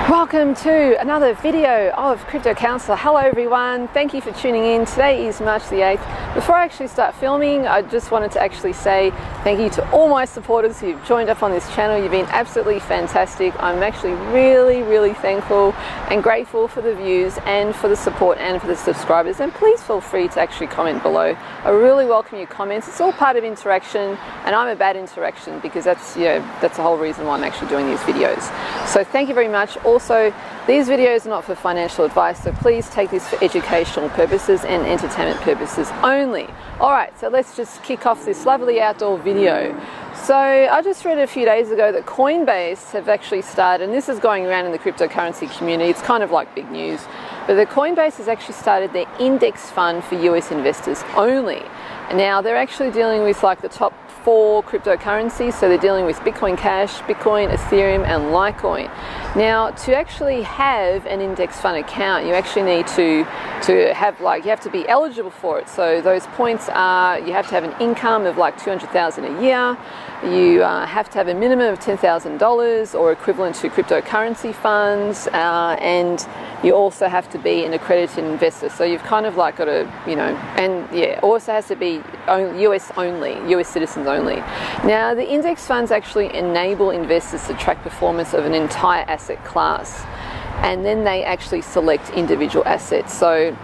Welcome to another video of Crypto Counselor. Hello everyone, thank you for tuning in. Today is March the 8th. Before I actually start filming, I just wanted to actually say thank you to all my supporters who've joined up on this channel. You've been absolutely fantastic. I'm actually really thankful and grateful for the views and for the support and for the subscribers. And please feel free to actually comment below. I really welcome your comments. It's all part of interaction, and I'm about interaction because that's the whole reason why I'm actually doing these videos. So thank you very much. Also, these videos are not for financial advice, so please take this for educational purposes and entertainment purposes only. Alright, so let's just kick off this lovely outdoor video. So I just read a few days ago that Coinbase have actually started, and this is going around in the cryptocurrency community, it's kind of like big news, but the Coinbase has actually started their index fund for US investors only. Now they're actually dealing with like the top 4 cryptocurrencies, so they're dealing with Bitcoin Cash, Bitcoin, Ethereum and Litecoin. Now to actually have an index fund account, you actually need to have you have to be eligible for it. So those points are, you have to have an income of like $200,000 a year, you have to have a minimum of $10,000 or equivalent to cryptocurrency funds, and you also have to be an accredited investor. So you've kind of like got to, and yeah, also has to be US only, US citizens only. Now the index funds actually enable investors to track performance of an entire asset class, and then they actually select individual assets. So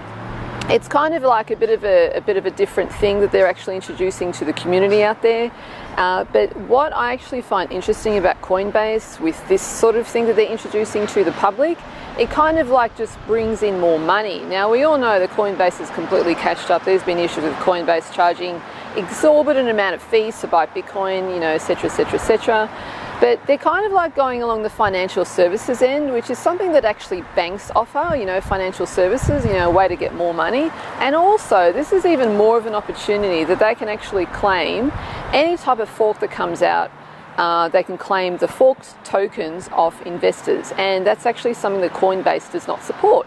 it's kind of like a bit of a different thing that they're actually introducing to the community out there. But what I actually find interesting about Coinbase with this sort of thing that they're introducing to the public, it kind of like just brings in more money. Now we all know that Coinbase is completely cashed up. There's been issues with Coinbase charging exorbitant amount of fees to buy Bitcoin, etc, etc, etc. But they're kind of like going along the financial services end, which is something that actually banks offer, financial services, a way to get more money. And also, this is even more of an opportunity that they can actually claim any type of fork that comes out. They can claim the forked tokens of investors, and that's actually something that Coinbase does not support.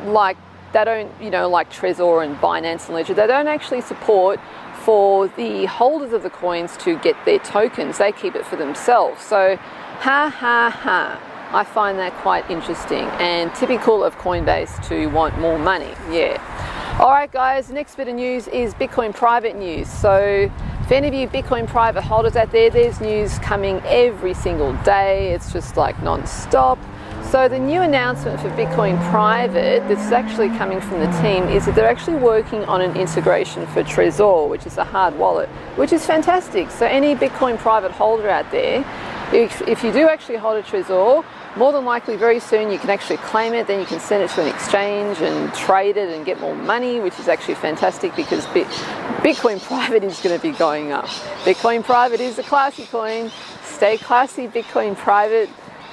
Like they don't, like Trezor and BINANCE and Ledger, they don't actually support for the holders of the coins to get their tokens. They keep it for themselves. So I find that quite interesting and typical of Coinbase to want more money. Yeah. Alright guys, next bit of news is Bitcoin private news. So for any of you Bitcoin private holders out there, there's news coming every single day. It's just like non-stop. So the new announcement for Bitcoin private that's actually coming from the team is that they're actually working on an integration for Trezor, which is a hard wallet, which is fantastic. So any Bitcoin private holder out there, if you do actually hold a Trezor, more than likely very soon you can actually claim it, then you can send it to an exchange and trade it and get more money, which is actually fantastic because Bitcoin private is going to be going up. Bitcoin private is a classy coin. Stay classy, Bitcoin private.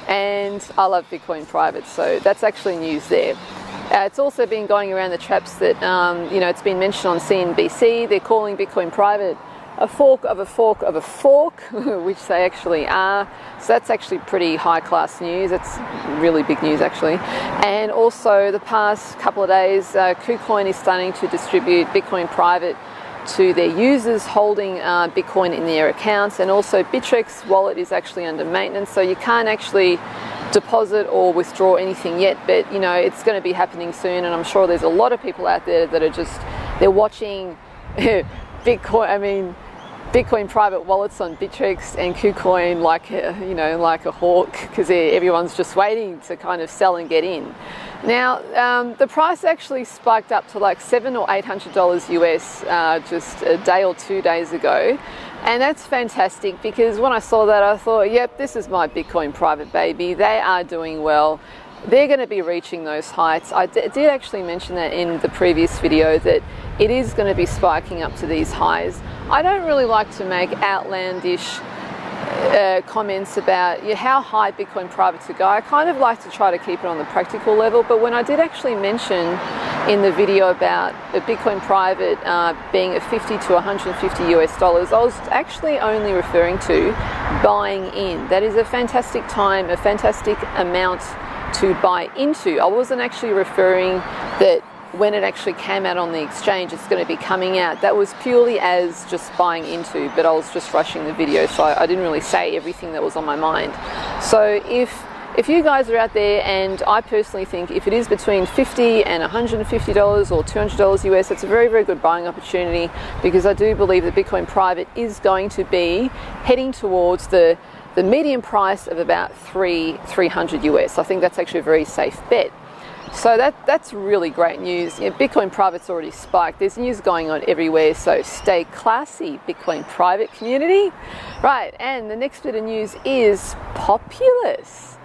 And I love Bitcoin private, so that's actually news there. It's also been going around the traps that, it's been mentioned on CNBC. They're calling Bitcoin private a fork of a fork of a fork, which they actually are. So that's actually pretty high class news. That's really big news actually. And also the past couple of days, KuCoin is starting to distribute Bitcoin private to their users holding Bitcoin in their accounts, and also Bittrex wallet is actually under maintenance, so you can't actually deposit or withdraw anything yet, but it's going to be happening soon, and I'm sure there's a lot of people out there that are they're watching Bitcoin private wallets on Bittrex and KuCoin like a hawk, because everyone's just waiting to kind of sell and get in. Now, the price actually spiked up to like $700 or $800 US just a day or 2 days ago. And that's fantastic because when I saw that, I thought, yep, this is my Bitcoin private baby. They are doing well. They're going to be reaching those heights. I did actually mention that in the previous video that it is going to be spiking up to these highs. I don't really like to make outlandish comments about how high Bitcoin private to go. I kind of like to try to keep it on the practical level, but when I did actually mention in the video about a Bitcoin private being at $50 to $150 US, I was actually only referring to buying in. That is a fantastic time, a fantastic amount to buy into. I wasn't actually referring that when it actually came out on the exchange it's going to be coming out. That was purely as just buying into, but I was just rushing the video, so I didn't really say everything that was on my mind. So if if you guys are out there, and I personally think if it is between $50 and $150 or $200 US, it's a very, very good buying opportunity, because I do believe that Bitcoin Private is going to be heading towards the median price of about $300 US. I think that's actually a very safe bet. So that's really great news. Bitcoin Private's already spiked. There's news going on everywhere, so stay classy, Bitcoin Private community. Right, and the next bit of news is Populous.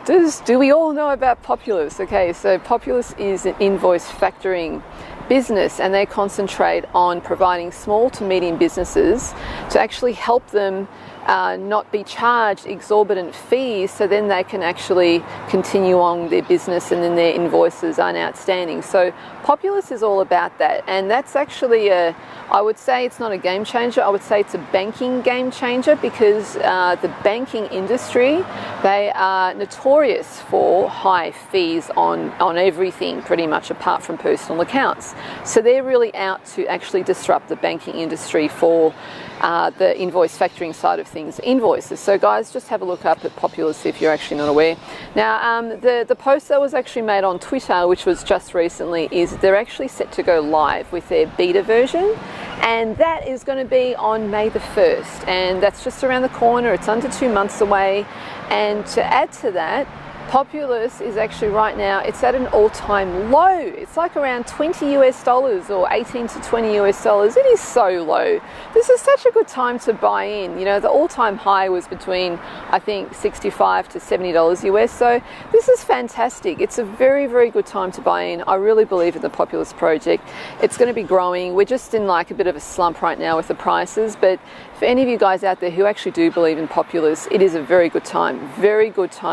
Do we all know about Populous? Okay, so Populous is an invoice factoring business, and they concentrate on providing small to medium businesses to actually help them not be charged exorbitant fees, so then they can actually continue on their business and then their invoices aren't outstanding. So Populous is all about that, and that's actually I would say it's not a game changer, I would say it's a banking game changer, because the banking industry, they are notorious for high fees on everything pretty much apart from personal accounts. So they're really out to actually disrupt the banking industry for the invoice factoring side of things, invoices. So guys, just have a look up at Populous if you're actually not aware. Now the post that was actually made on Twitter, which was just recently, is they're actually set to go live with their beta version, and that is going to be on May the 1st, and that's just around the corner. It's under 2 months away. And to add to that, Populous is actually right now, it's at an all-time low. It's like around $20 US or 18 to 20 US dollars. It is so low. This is such a good time to buy in. You know, the all-time high was between, I think, $65 to $70 US. So this is fantastic. It's a very, very good time to buy in. I really believe in the Populous project. It's going to be growing. We're just in like a bit of a slump right now with the prices, but for any of you guys out there who actually do believe in Populous, it is a very good time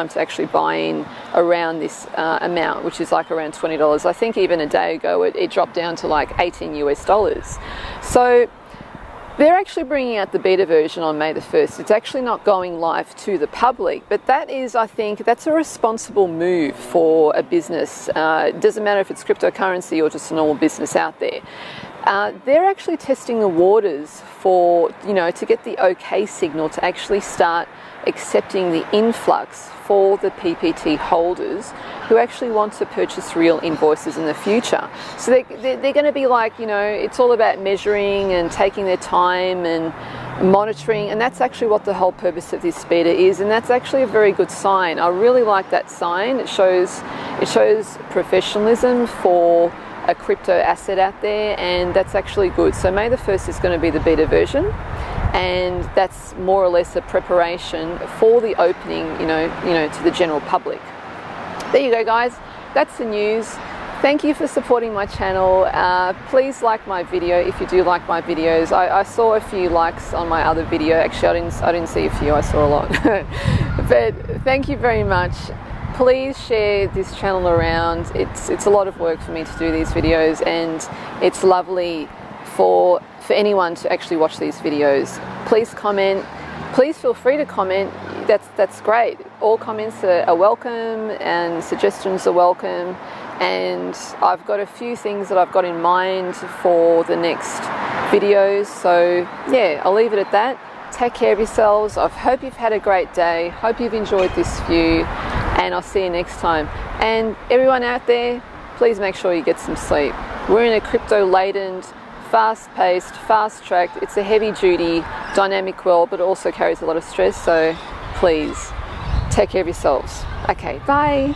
to actually buy in around this amount, which is like around $20. I think even a day ago it dropped down to like 18 US dollars. So they're actually bringing out the beta version on May the 1st. It's actually not going live to the public, but that is, I think, that's a responsible move for a business. It doesn't matter if it's cryptocurrency or just a normal business out there. They're actually testing the waters for, you know, to get the okay signal to actually start accepting the influx for the PPT holders who actually want to purchase real invoices in the future. So they're going to be like, you know, it's all about measuring and taking their time and monitoring, and that's actually what the whole purpose of this beta is, and that's actually a very good sign. I really like that sign. It shows professionalism for a crypto asset out there, and that's actually good. So May the 1st is going to be the beta version, and that's more or less a preparation for the opening, you know, to the general public. There you go, guys. That's the news. Thank you for supporting my channel. Please like my video if you do like my videos. I saw a few likes on my other video. Actually, I didn't see a few. I saw a lot. But thank you very much. Please share this channel around. It's a lot of work for me to do these videos, and it's lovely for anyone to actually watch these videos. Please comment. Please feel free to comment. That's great. All comments are welcome, and suggestions are welcome. And I've got a few things that I've got in mind for the next videos. So yeah, I'll leave it at that. Take care of yourselves. I hope you've had a great day. Hope you've enjoyed this view, and I'll see you next time. And everyone out there, please make sure you get some sleep. We're in a crypto-laden, fast-paced, fast-tracked, it's a heavy-duty, dynamic world, but it also carries a lot of stress. So please take care of yourselves. Okay, bye.